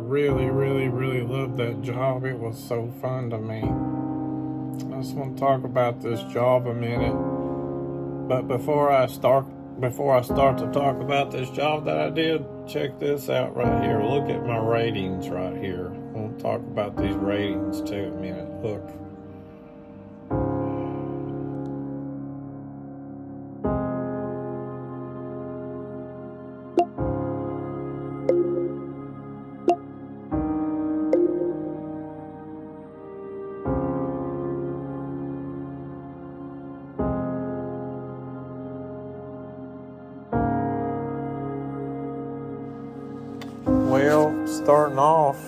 really loved that job. It was so fun to me. I just want to talk about this job a minute. But before I start to talk about this job that I did, check this out right here. Look at my ratings right here. I want to talk about these ratings too a minute. Look. Well, starting off,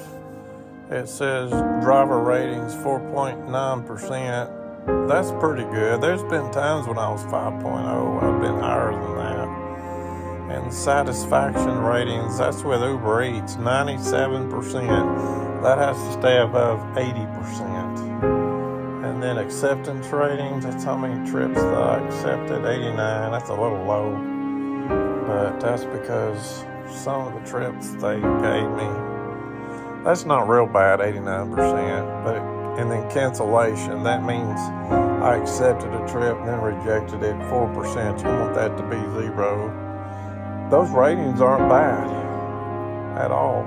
it says driver ratings 4.9%. That's pretty good. There's been times when I was 5.0. I've been higher than that. And satisfaction ratings, that's with Uber Eats, 97%. That has to stay above 80%. And then acceptance ratings, that's how many trips that I accepted, 89. That's a little low. But that's because some of the trips they gave me, that's not real bad, 89%. And then cancellation, that means I accepted a trip and then rejected it, 4%. You want that to be 0. Those ratings aren't bad at all.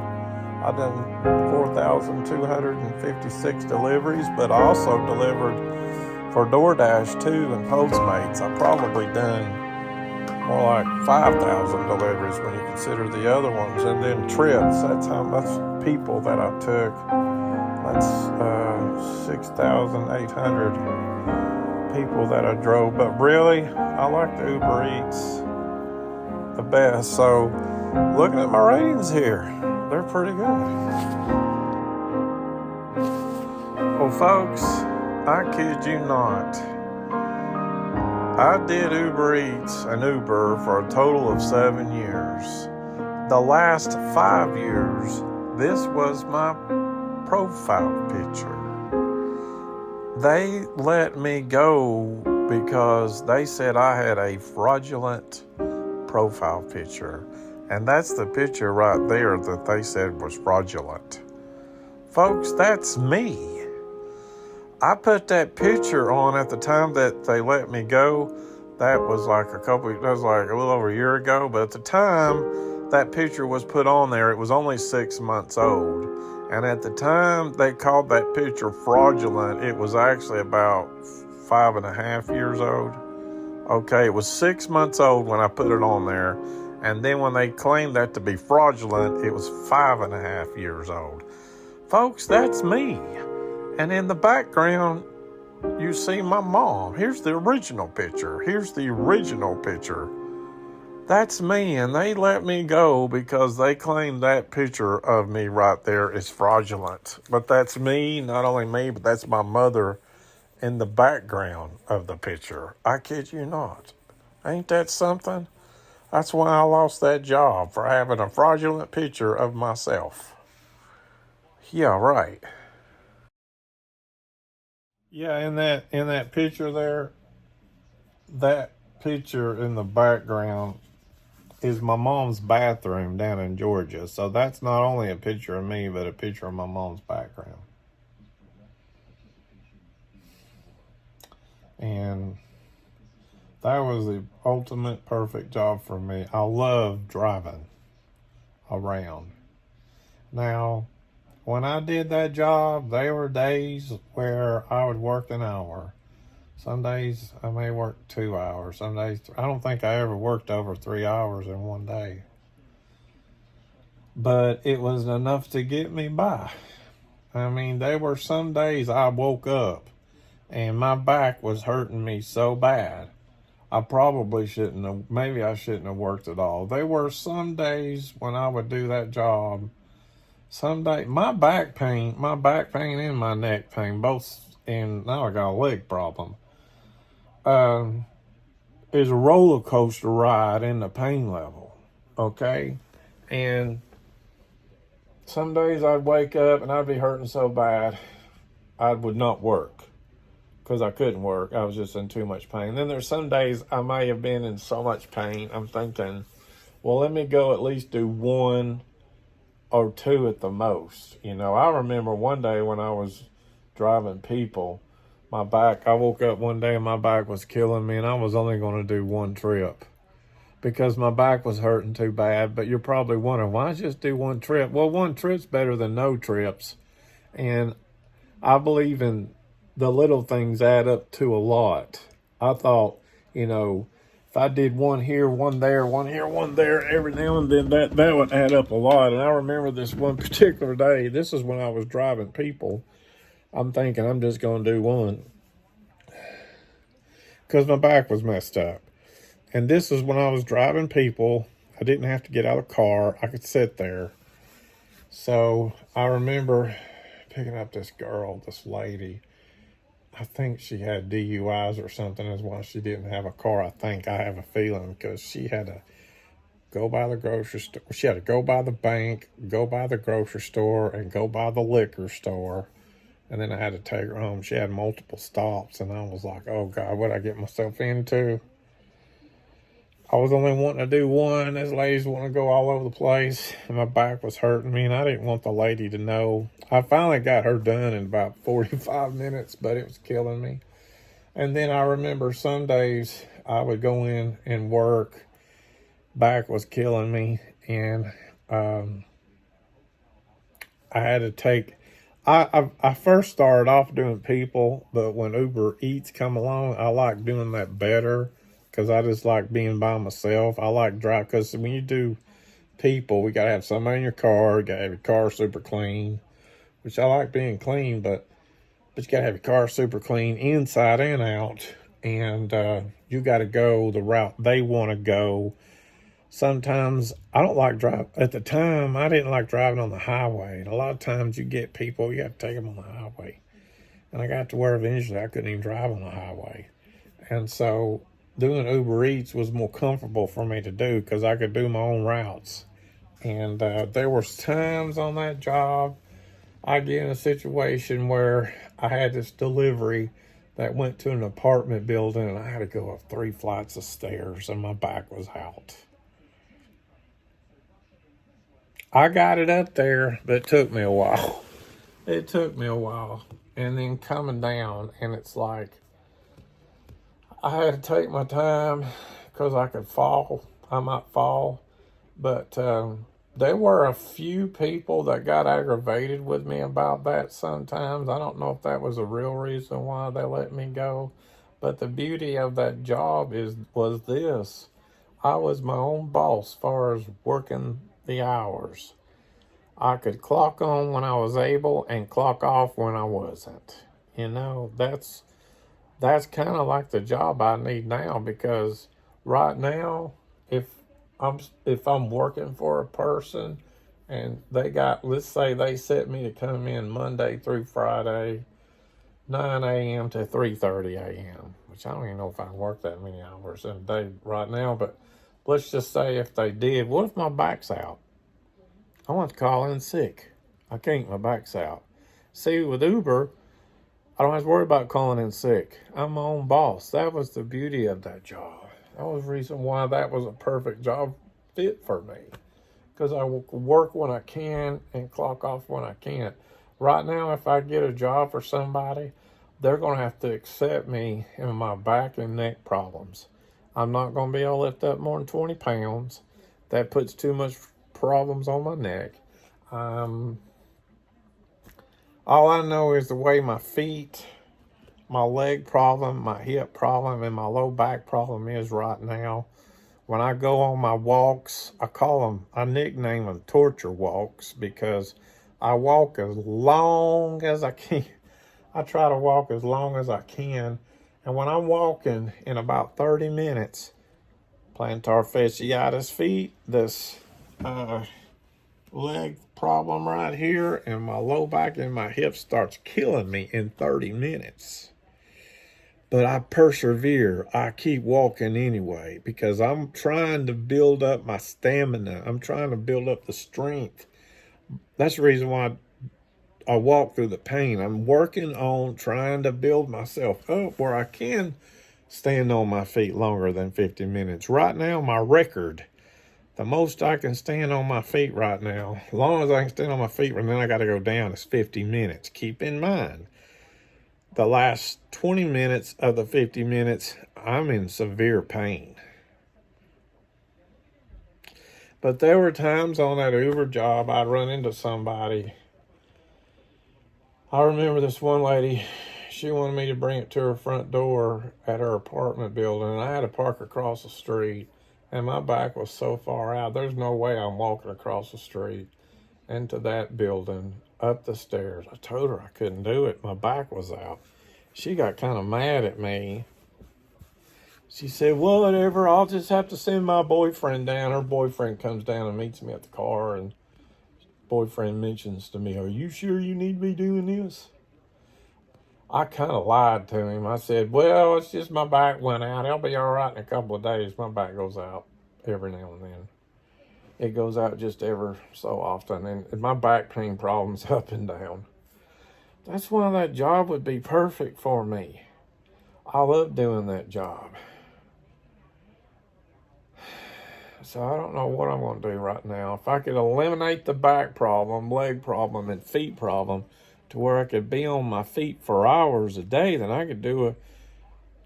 I've done 4,256 deliveries, but I also delivered for DoorDash too and Postmates. I've probably done more like 5,000 deliveries when you consider the other ones. And then trips, that's how much people that I took. That's 6,800 people that I drove. But really, I like the Uber Eats the best. So looking at my ratings here, they're pretty good. Well, folks, I kid you not. I did Uber Eats and Uber for a total of 7 years. The last 5 years, this was my profile picture. They let me go because they said I had a fraudulent profile picture. And that's the picture right there that they said was fraudulent. Folks, that's me. I put that picture on at the time that they let me go. That was like a little over a year ago. But at the time that picture was put on there, it was only 6 months old. And at the time they called that picture fraudulent, it was actually about 5.5 years old. Okay, it was 6 months old when I put it on there. And then when they claimed that to be fraudulent, it was 5.5 years old. Folks, that's me. And in the background, you see my mom. Here's the original picture. That's me, and they let me go because they claimed that picture of me right there is fraudulent. But that's me, not only me, but that's my mother in the background of the picture. I kid you not. Ain't that something? That's why I lost that job, for having a fraudulent picture of myself. Yeah, right. Yeah, in that picture there, that picture in the background is my mom's bathroom down in Georgia. So that's not only a picture of me, but a picture of my mom's background. And that was the ultimate perfect job for me. I love driving around. Now, when I did that job, there were days where I would work an hour. Some days I may work 2 hours. Some days, I don't think I ever worked over 3 hours in one day. But it was enough to get me by. I mean, there were some days I woke up and my back was hurting me so bad. I maybe I shouldn't have worked at all. There were some days when I would do that job. Someday, my back pain and my neck pain, both, and now I got a leg problem, is a roller coaster ride in the pain level, okay? And some days I'd wake up and I'd be hurting so bad, I would not work because I couldn't work. I was just in too much pain. Then there's some days I may have been in so much pain, I'm thinking, well, let me go at least do one or two at the most. You know, I remember one day when I was driving people, I woke up one day and my back was killing me, and I was only going to do one trip because my back was hurting too bad. But you're probably wondering, why just do one trip? Well, one trip's better than no trips. And I believe in the little things add up to a lot. I thought, you know, if I did one here, one there, one here, one there, every now and then, that would add up a lot. And I remember this one particular day, this is when I was driving people. I'm thinking I'm just going to do one because my back was messed up. And this is when I was driving people. I didn't have to get out of the car. I could sit there. So I remember picking up this girl, this lady. I think she had DUIs or something is why she didn't have a car. I have a feeling, because she had to go by the grocery store. She had to go by the bank, go by the grocery store, and go by the liquor store. And then I had to take her home. She had multiple stops, and I was like, oh God, what'd I get myself into? I was only wanting to do one. This lady's wanting to go all over the place, and my back was hurting me, and I didn't want the lady to know. I finally got her done in about 45 minutes, but it was killing me. And then I remember some days I would go in and work. Back was killing me, and I had to take... I first started off doing people, but when Uber Eats come along, I like doing that better. Because I just like being by myself. I like drive, because when you do people, we got to have somebody in your car. You got to have your car super clean, which I like being clean, but you got to have your car super clean inside and out. And you got to go the route they want to go. Sometimes I don't like drive. At the time, I didn't like driving on the highway. And a lot of times you get people, you have to take them on the highway. And I got to where eventually I couldn't even drive on the highway. And so doing Uber Eats was more comfortable for me to do because I could do my own routes. And there was times on that job I get in a situation where I had this delivery that went to an apartment building, and I had to go up 3 flights of stairs, and my back was out. I got it up there, but it took me a while. It took me a while. And then coming down, and it's like, I had to take my time because I could fall. I might fall. But there were a few people that got aggravated with me about that sometimes. I don't know if that was a real reason why they let me go. But the beauty of that job was this. I was my own boss as far as working the hours. I could clock on when I was able and clock off when I wasn't. You know, that's kind of like the job I need now, because right now, if I'm working for a person and let's say they set me to come in Monday through Friday, 9 a.m. to 3:30 a.m., which I don't even know if I can work that many hours in a day right now, but let's just say if they did, what if my back's out? I want to call in sick. I can't, my back's out. See, with Uber, I don't have to worry about calling in sick. I'm my own boss. That was the beauty of that job. That was the reason why that was a perfect job fit for me. Because I will work when I can and clock off when I can't. Right now, if I get a job for somebody, they're going to have to accept me in my back and neck problems. I'm not going to be able to lift up more than 20 pounds. That puts too much problems on my neck. All I know is the way my feet, my leg problem, my hip problem, and my low back problem is right now. When I go on my walks, I nickname them torture walks, because I walk as long as I can. I try to walk as long as I can. And when I'm walking in about 30 minutes, plantar fasciitis feet, this leg problem right here, and my low back and my hip starts killing me in 30 minutes. But I persevere. I keep walking anyway, because I'm trying to build up my stamina. I'm trying to build up the strength. That's the reason why I walk through the pain. I'm working on trying to build myself up where I can stand on my feet longer than 50 minutes. Right now, my record The most I can stand on my feet right now, as long as I can stand on my feet, and then I got to go down, is 50 minutes. Keep in mind, the last 20 minutes of the 50 minutes, I'm in severe pain. But there were times on that Uber job I'd run into somebody. I remember this one lady, she wanted me to bring it to her front door at her apartment building, and I had to park across the street, and my back was so far out, there's no way I'm walking across the street into that building, up the stairs. I told her I couldn't do it. My back was out. She got kind of mad at me. She said, well, whatever, I'll just have to send my boyfriend down. Her boyfriend comes down and meets me at the car, and boyfriend mentions to me, are you sure you need to be doing this? I kind of lied to him. I said, well, it's just my back went out. I'll be all right in a couple of days. My back goes out every now and then. It goes out just ever so often, and my back pain problems up and down. That's why that job would be perfect for me. I love doing that job. So I don't know what I'm going to do right now. If I could eliminate the back problem, leg problem, and feet problem to where I could be on my feet for hours a day, then I could do a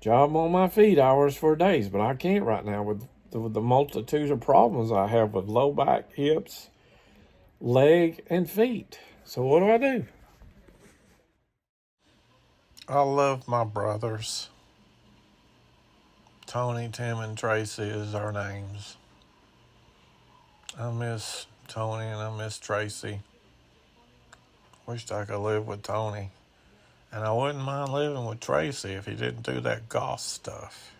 job on my feet hours for days. But I can't right now with the multitudes of problems I have with low back, hips, leg, and feet. So what do I do? I love my brothers. Tony, Tim, and Tracy is our names. I miss Tony and I miss Tracy. Wished I could live with Tony. And I wouldn't mind living with Tracy if he didn't do that goth stuff.